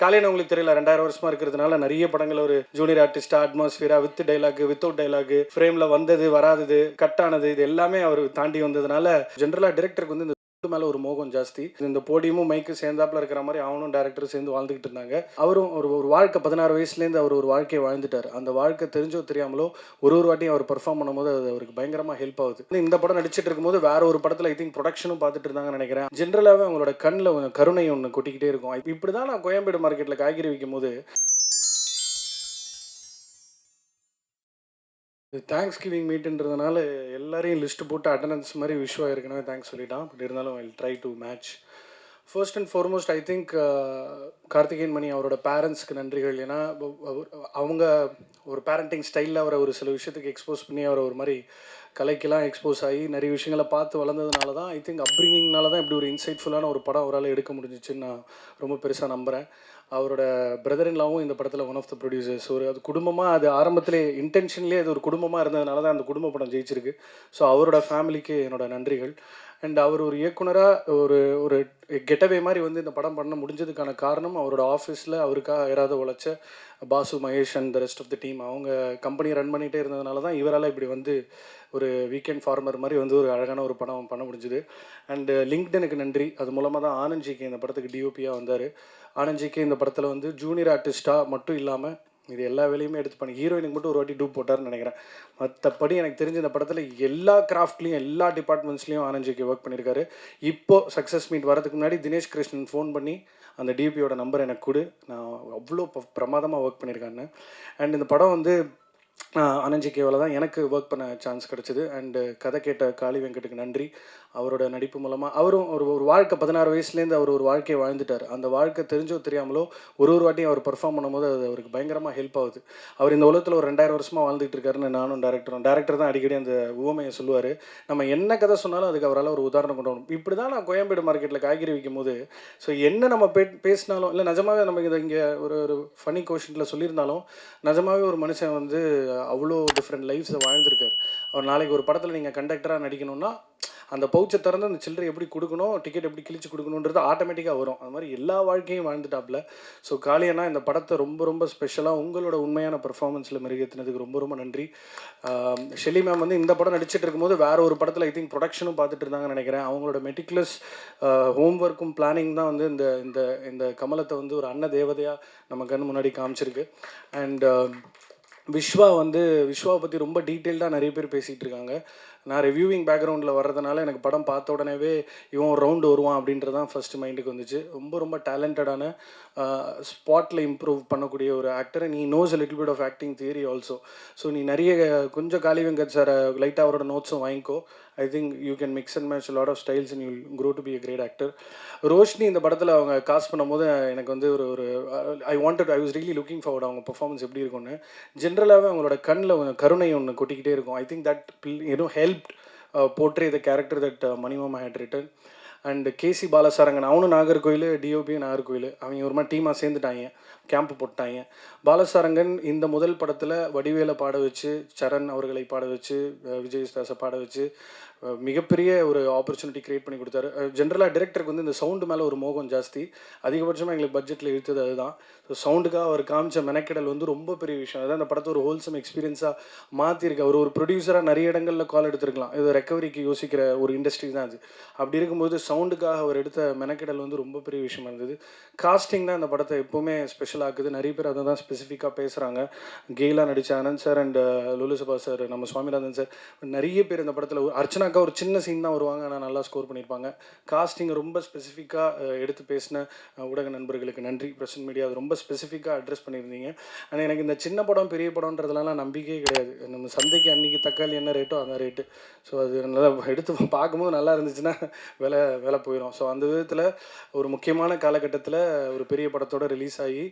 காலையில் உங்களுக்கு தெரியல 2000 வருஷமா இருக்கிறதுனால நிறைய படங்கள் ஒரு ஜூனியர் ஆர்டிஸ்டா அட்மாஸ்பியரா வித் டைலாக் வித்தவுட் டைலாக் ஃப்ரேம்ல வந்தது வராதது கட் ஆனது இது எல்லாமே அவர் தாண்டி வந்ததுனால ஜென்ரலா டைரக்டருக்கு வந்து இந்த மேல ஒரு மோகம் ஜாஸ்தி. இந்த போடியமும் மைக்கு சேர்ந்தாப்புல இருக்கிற மாதிரி அவனும் டேரக்டர் சேர்ந்து வாழ்ந்துகிட்டு இருந்தாங்க. அவரும் ஒரு வாழ்க்கை 16 வயசுலேருந்து அவர் ஒரு வாழ்க்கையை வாழ்ந்துட்டார். அந்த வாழ்க்கை தெரிஞ்சோ தெரியாமலோ ஒரு வாட்டியும் அவர் பெர்ஃபார்ம் பண்ணும்போது அது அவருக்கு பயங்கரமா ஹெல்ப் ஆகுது. இந்த படம் நடிச்சிட்டு இருக்கும்போது வேற ஒரு படத்துல ஐ திங்க் ப்ரொடக்ஷனும் பார்த்துட்டு இருந்தாங்கன்னு நினைக்கிறேன். ஜென்ரலாவே அவங்களோட கண்ணில் கருணை ஒன்று கொட்டிக்கிட்டே இருக்கும். இப்படிதான் நான் கோயம்பேடு மார்க்கெட்ல காய்கறி விற்கும் போது தேங்க்ஸ் கிவிங் மீட்டுன்றதுனால எல்லாரையும் லிஸ்ட் போட்டு அட்டண்டன்ஸ் மாதிரி விஷ்வா ஏற்கனவே தேங்க்ஸ் சொல்லிட்டான். பட் இருந்தாலும் I try to match. First and foremost I think Karthikeyan Mani அவரோட பேரண்ட்ஸ்க்கு நன்றிகள். ஏன்னா அவங்க ஒரு பேரண்டிங் ஸ்டைலில் அவரை ஒரு சில விஷயத்துக்கு எக்ஸ்போஸ் பண்ணி அவரை ஒரு மாதிரி கலைக்கெல்லாம் எக்ஸ்போஸ் ஆகி நிறைய விஷயங்களை பார்த்து வளர்ந்ததுனால தான் ஐ திங்க் அப்ரிங்கிங்னால தான் இப்படி ஒரு இன்சைட்ஃபுல்லான ஒரு படம் அவரால் எடுக்க முடிஞ்சிச்சுன்னு நான் ரொம்ப பெருசாக நம்புகிறேன். அவரோட பிரதர்-இன்-லாவும் இந்த படத்தில் ஒன் ஆஃப் த ப்ரொடியூசர்ஸ். ஒரு அது குடும்பமாக அது ஆரம்பத்திலே இன்டென்ஷன்லேயே அது ஒரு குடும்பமாக இருந்ததுனால தான் அந்த குடும்ப படம் ஜெயிச்சிருக்கு. ஸோ அவரோட ஃபேமிலிக்கு என்னோட நன்றிகள். அண்ட் அவர் ஒரு இயக்குனராக ஒரு ஒரு கெட்டவே மாதிரி வந்து இந்த படம் பண்ண முடிஞ்சதுக்கான காரணம் அவரோட ஆஃபீஸில் அவருக்காக யாராவது உழைச்ச Basu Mahesh and the rest of the team அவங்க கம்பெனி ரன் பண்ணிகிட்டே இருந்ததுனால தான் இவரால் இப்படி வந்து ஒரு வீக்கெண்ட் ஃபார்மர் மாதிரி வந்து ஒரு அழகான ஒரு படம் பண்ண முடிஞ்சுது. அண்டு லிங்க்டனுக்கு நன்றி. அது மூலமாக தான் ஆனந்த்ஜிக்கு இந்த படத்துக்கு டிஓபியாக வந்தார். ஆனந்த்ஜிக்கு இந்த படத்தில் வந்து ஜூனியர் ஆர்டிஸ்ட்டாக மட்டும் இல்லாமல் இது எல்லா வேலையுமே எடுத்து பண்ணி ஹீரோயினுக்கு மட்டும் ஒரு வாட்டி டூப் போட்டார்னு நினைக்கிறேன். மற்றபடி எனக்கு தெரிஞ்ச இந்த படத்தில் எல்லா கிராஃப்ட்லேயும் எல்லா டிபார்ட்மெண்ட்ஸ்லேயும் ஆனந்த்ஜிக்கு ஒர்க் பண்ணியிருக்காரு. இப்போது சக்ஸஸ் மீட் வரதுக்கு முன்னாடி தினேஷ் கிருஷ்ணன் ஃபோன் பண்ணி அந்த டிபியோட நம்பர் எனக்கு கொடு, நான் அவ்வளோ பிரமாதமாக ஒர்க் பண்ணியிருக்கான்னு. அண்ட் இந்த படம் வந்து ஆனந்த்ஜிகேவால் தான் எனக்கு ஒர்க் பண்ண சான்ஸ் கிடச்சிது. அண்டு கதை கேட்ட காளி வெங்கட்டுக்கு நன்றி. அவரோட நடிப்பு மூலமாக அவரும் ஒரு வாழ்க்கை 16 வயசுலேருந்து அவர் ஒரு வாழ்க்கையை வாழ்ந்துட்டார். அந்த வாழ்க்கை தெரிஞ்சோ தெரியாமலோ ஒரு வாட்டியும் அவர் பெர்ஃபார்ம் பண்ணும்போது அது அவருக்கு பயங்கரமாக ஹெல்ப் ஆகுது. அவர் இந்த உலகத்தில் ஒரு 2000 வருஷமாக வாழ்ந்துகிட்டு இருக்காருன்னு நானும் டேரக்டர் தான் அடிக்கடி அந்த உவமையை சொல்லுவார். நம்ம என்ன கதை சொன்னாலும் அதுக்கு அவரால் ஒரு உதாரணம் கொண்டு வரணும். இப்படி தான் நான் கோயம்பேடு மார்க்கெட்டில் காய்கறி விற்கும் போது ஸோ என்ன நம்ம பேசினாலும் இல்லை நிஜமாவே நம்ம இங்கே ஒரு ஃபனி கொஷனில் சொல்லியிருந்தாலும் நிஜமாவே ஒரு மனுஷன் வந்து அவ்வளோ டிஃப்ரெண்ட் லைஃப்ஸை வாழ்ந்திருக்கார். அவர் நாளைக்கு ஒரு படத்தில் நீங்கள் கண்டக்டராக நடிக்கணும்னா அந்த பவுச்சை திறந்து அந்த சில்லறை எப்படி கொடுக்கணும், டிக்கெட் எப்படி கிழிச்சு கொடுக்கணுன்றது ஆட்டோமேட்டிக்காக வரும். அது மாதிரி எல்லா வாழ்க்கையும் வாழ்ந்துட்டாப்புல. ஸோ காளியண்ணா இந்த படத்தை ரொம்ப ஸ்பெஷலாக உங்களோட உண்மையான பெர்ஃபார்மன்ஸில் மெருகேற்றினதுக்கு ரொம்ப நன்றி. ஷெல்லி மேம் வந்து இந்த படம் நடிச்சிட்டு இருக்கும்போது வேறு ஒரு படத்தில் ஐ திங்க் ப்ரொடக்ஷனும் பார்த்துட்டு இருந்தாங்கன்னு நினைக்கிறேன். அவங்களோட மெட்டிகுலஸ் ஹோம்ஒர்க்கும் பிளானிங் தான் வந்து இந்த இந்த இந்த கமலத்தை வந்து ஒரு அன்ன தேவதையாக நம்ம கண் முன்னாடி காமிச்சிருக்கு. அண்ட் விஸ்வாவை பற்றி ரொம்ப டீட்டெயில்டாக நிறைய பேர் பேசிகிட்டு இருக்காங்க. நான் ரிவ்யூவிங் பேக்ரவுண்டில் வர்றதுனால எனக்கு படம் பார்த்த உடனேவே இவன் ஒரு ரவுண்டு வருவான் அப்படின்றது தான் ஃபஸ்ட்டு மைண்டுக்கு வந்துச்சு. ரொம்ப டேலண்டடான ஸ்பாட்டில் இம்ப்ரூவ் பண்ணக்கூடிய ஒரு ஆக்டர். நீ knows a little bit of acting theory also. So நீ நிறைய கொஞ்சம் காளி வெங்கட் சார் லைட்டாக அவரோட நோட்ஸும் வாங்கிக்கோ. ஐ திங்க் யூ கேன் மிக்ஸ் அண்ட் மேட்ச் லாட் ஆஃப் ஸ்டைல்ஸ் அண்ட் யூ க்ரோ டு பி அ கிரேட் ஆக்டர். ரோஷினி இந்த படத்தில் அவங்க காஸ்ட் பண்ணும்போது எனக்கு வந்து ஒரு I was really looking forward அவங்க பெர்ஃபார்மன்ஸ் எப்படி இருக்கும்னு. ஜென்ரலாகவே அவங்களோட கண்ணில் கருணை ஒன்று கொட்டிக்கிட்டே இருக்கும். I think that helped portray the character that Manimama had written. And KC Balasarangan அவனும் நாகர்கோயில், டிஓபியும் நாகர்கோயில், அவங்க ஒரு மாதிரி டீமாக சேர்ந்துட்டாங்க, கேம்ப் போட்டாங்க. பாலசாரங்கன் இந்த முதல் படத்தில் வடிவேலை பாட வச்சு, சரண் அவர்களை பாட வச்சு, விஜயதாஸை பாட வச்சு மிகப்பெரிய ஒரு ஆப்பர்ச்சுனிட்டி க்ரியேட் பண்ணி கொடுத்தாரு. ஜென்ரலாக டிரெக்டருக்கு வந்து இந்த சவுண்டு மேலே ஒரு மோகம் ஜாஸ்தி. அதிகபட்சமாக எங்களுக்கு பட்ஜெட்டில் இழுத்தது அதுதான். ஸோ சவுண்டுக்காக அவர் காமிச்ச மெனக்கெடல் வந்து ரொம்ப பெரிய விஷயம். அதுதான் அந்த படத்தை ஒரு ஹோல்சம் எக்ஸ்பீரியன்ஸாக மாற்றிருக்கு. ஒரு ப்ரொடியூசராக நிறைய இடங்களில் கால் எடுத்துருக்கலாம். இது ரெக்கவரிக்கு யோசிக்கிற ஒரு இண்டஸ்ட்ரி தான் அது. அப்படி இருக்கும்போது சவுண்டுக்காக அவர் எடுத்த மெனக்கெடல் வந்து ரொம்ப பெரிய விஷயமா இருந்தது. காஸ்டிங் தான் இந்த படத்தை எப்போவுமே ஸ்பெஷல் ஆக்குது. நிறைய பேர் அதை தான் ஸ்பெசிஃபிக்காக பேசுகிறாங்க. கெயிலாக நடித்த அனந்த் சார் அண்ட் லுலுசபா சார், நம்ம சுவாமிநாதன் சார், நிறைய பேர் இந்த படத்தில். அர்ச்சனாக்கா ஒரு சின்ன சீன் தான் வருவாங்க, ஆனால் நல்லா ஸ்கோர் பண்ணியிருப்பாங்க. காஸ்டிங் ரொம்ப ஸ்பெசிஃபிக்காக எடுத்து பேசின ஊடக நண்பர்களுக்கு நன்றி. பிரசன்ட் மீடியா அது ரொம்ப ஸ்பெசிஃபிக்காக அட்ரஸ் பண்ணியிருந்தீங்க. ஆனால் எனக்கு இந்த சின்ன படம் பெரிய படம்ன்றதுலாம் நம்பிக்கையே கிடையாது. நம்ம சந்தைக்கு அன்றைக்கி தக்காளி என்ன ரேட்டோ அந்த ரேட்டு. ஸோ அது நல்லா எடுத்து பார்க்கும்போது நல்லா இருந்துச்சுன்னா வேலை போயிடும். ஸோ அந்த விதத்தில் ஒரு முக்கியமான காலகட்டத்தில் ஒரு பெரிய படத்தோடு ரிலீஸ் ஆகி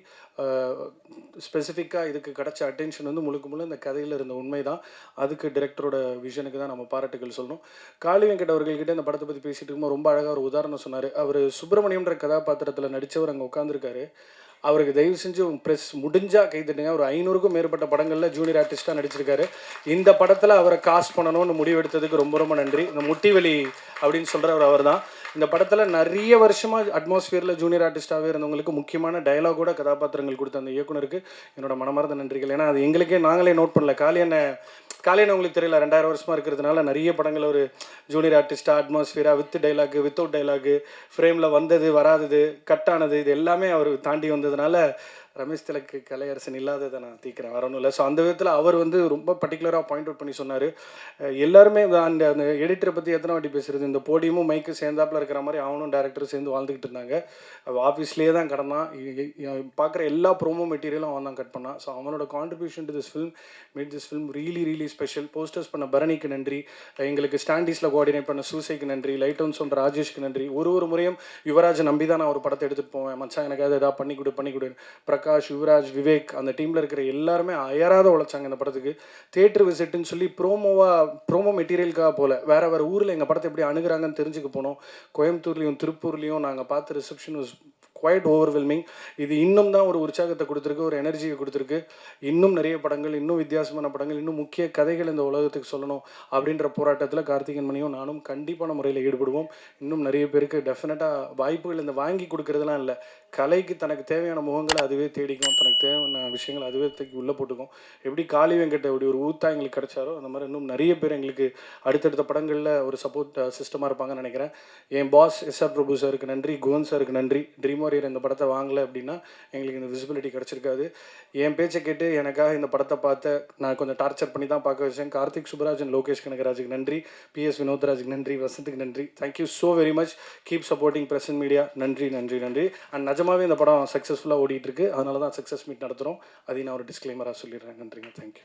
ஸ்பெசிஃபிக்காக இதுக்கு கிடச்ச அட்டென்ஷன் வந்து முழுக்க இந்த கதையில் இருந்த உண்மை தான். அதுக்கு டிரெக்டரோட விஷனுக்கு தான் நம்ம பாராட்டுகள் சொல்லணும். காளி வெங்கட் அவர்கள்கிட்ட இந்த படத்தை பற்றி பேசிகிட்டு இருக்கும்போது ரொம்ப அழகாக ஒரு உதாரணம் சொன்னார். அவர் சுப்பிரமணியம்ன்ற கதாபாத்திரத்தில் நடித்தவர் அங்கே உட்காந்துருக்காரு. அவருக்கு தயவு செஞ்சு ப்ரெஸ் முடிஞ்சால் கைத்தட்டுங்க. ஒரு 500க்கும் மேற்பட்ட படங்களில் ஜூனியர் ஆர்டிஸ்ட்டாக நடிச்சிருக்காரு. இந்த படத்தில் அவரை காஸ்ட் பண்ணணும்னு முடிவெடுத்ததுக்கு ரொம்ப நன்றி. இந்த முட்டிவலி அப்படின்னு சொல்கிறவர் அவர் தான். இந்த படத்தில் நிறைய வருஷமாக அட்மாஸ்ஃபியரில் ஜூனியர் ஆர்டிஸ்டாகவே இருந்தவங்களுக்கு முக்கியமான டயலாகோட கதாபாத்திரங்கள் கொடுத்த அந்த இயக்குனருக்கு என்னோட மனமார்ந்த நன்றிகள். ஏன்னா அது எங்களுக்கே நாங்களே நோட் பண்ணல. காளியண்ண உங்களுக்கு தெரியல, 2000 வருஷமாக இருக்கிறதுனால நிறைய படங்கள் ஒரு ஜூனியர் ஆர்டிஸ்டாக அட்மாஸ்ஃபியராக வித் டைலாகு வித்தவுட் டைலாகு ஃப்ரேமில் வந்தது வராதது கட் ஆனது இது எல்லாமே அவர் தாண்டி வந்ததுனால ரமேஷ் திலக்கு கலையரசன் இல்லாததை நான் தீக்கிறேன், வர ஒன்றும் இல்லை. ஸோ அந்த விதத்தில் அவர் வந்து ரொம்ப பர்டிகுலராக பாயிண்ட் அவுட் பண்ணி சொன்னார். எல்லாருமே அந்த அந்த எடிட்டரை பற்றி எத்தனை வாட்டி பேசுகிறது, இந்த போடியமும் மைக்கு சேர்ந்தாப்பில் இருக்கிற மாதிரி அவனும் டேரக்டரும் சேர்ந்து வாழ்ந்துக்கிட்டு இருந்தாங்க. ஆஃபீஸ்லேயே தான் கடந்தான். பார்க்குற எல்லா ப்ரோமோ மெட்டீரியலும் அவன் தான் கட் பண்ணான். ஸோ அவனோட contribution to this film made this film really special. Posters பண்ண பரணிக்கு நன்றி, எங்களுக்கு ஸ்டாண்டீஸில் கோஆர்டினேட் பண்ண சூசைக்கு நன்றி, லைட் ஒன் சொன்ன ராஜேஷ்க்கு நன்றி. ஒரு முறையும் யுவராஜை நம்பி தான் நான் ஒரு படத்தை எடுத்துகிட்டு போவேன். மச்சான் எனக்கு எதாவது பண்ணி கொடு பிரகாஷ், யுவராஜ், விவேக், அந்த டீமில் இருக்கிற எல்லாருமே அயராத உழைச்சாங்க இந்த படத்துக்கு. தியேட்டர் விசிட்டுன்னு சொல்லி ப்ரோமோ மெட்டீரியலுக்காக போல வேறு ஊரில் எங்கள் படத்தை எப்படி அணுகுறாங்கன்னு தெரிஞ்சுக்க போனோம். கோயம்புத்தூர்லேயும் திருப்பூர்லேயும் நாங்கள் பார்த்த ரிசப்ஷன் வாஸ் குவைட் ஓவர்வெல்மிங். இது இன்னும் தான் ஒரு உற்சாகத்தை கொடுத்துருக்கு, ஒரு எனர்ஜியை கொடுத்துருக்கு. இன்னும் நிறைய படங்கள், இன்னும் வித்தியாசமான படங்கள், இன்னும் முக்கிய கதைகள் இந்த உலகத்துக்கு சொல்லணும் அப்படின்ற போராட்டத்தில் கார்த்திகேயன் மணியும் நானும் கண்டிப்பான முறையில் ஈடுபடுவோம். இன்னும் நிறைய பேருக்கு டெஃபினட்டாக வாய்ப்புகள் இந்த வாங்கி கொடுக்கறதுலாம் இல்லை, கலைக்கு தனக்கு தேவையான முகங்களை அதுவே தேடிக்கும், தனக்கு தேவையான விஷயங்கள் அதுவே தூக்கி உள்ளே போட்டுக்கும். எப்படி காளி வெங்கட்ட அப்படி ஒரு ஊத்தா எங்களுக்கு கிடைச்சாரோ அந்த மாதிரி இன்னும் நிறைய பேர் எங்களுக்கு அடுத்தடுத்த படங்களில் ஒரு சப்போர்ட் சிஸ்டமாக இருப்பாங்கன்னு நினைக்கிறேன். என் பாஸ் எஸ்ஆர் பிரபு சாருக்கு நன்றி, குவன் சாருக்கு நன்றி. ட்ரீம் வாரியர் இந்த படத்தை வாங்கலை அப்படின்னா எங்களுக்கு இந்த விசிபிலிட்டி கிடச்சிருக்காது. என் பேச்சை கேட்டு எனக்காக இந்த படத்தை பார்த்து நான் கொஞ்சம் டார்ச்சர் பண்ணி தான் பார்க்க வச்சேன். கார்த்திக் சுப்ராஜன், லோகேஷ் கனகராஜுக்கு நன்றி, பிஎஸ் வினோத்ராஜுக்கு நன்றி, வசந்துக்கு நன்றி. Thank you so very much. Keep supporting present media. நன்றி. அண்ட் நிஜமாவே இந்த படம் சக்ஸஸ்ஃபுல்லாக ஓடிட்டுருக்கு. அதனால தான் சக்ஸஸ் மீட் நடத்துகிறோம். அதையும் நான் ஒரு டிஸ்க்ளைமராக சொல்லிடுறேன். நன்றிங்க. தேங்க்யூ.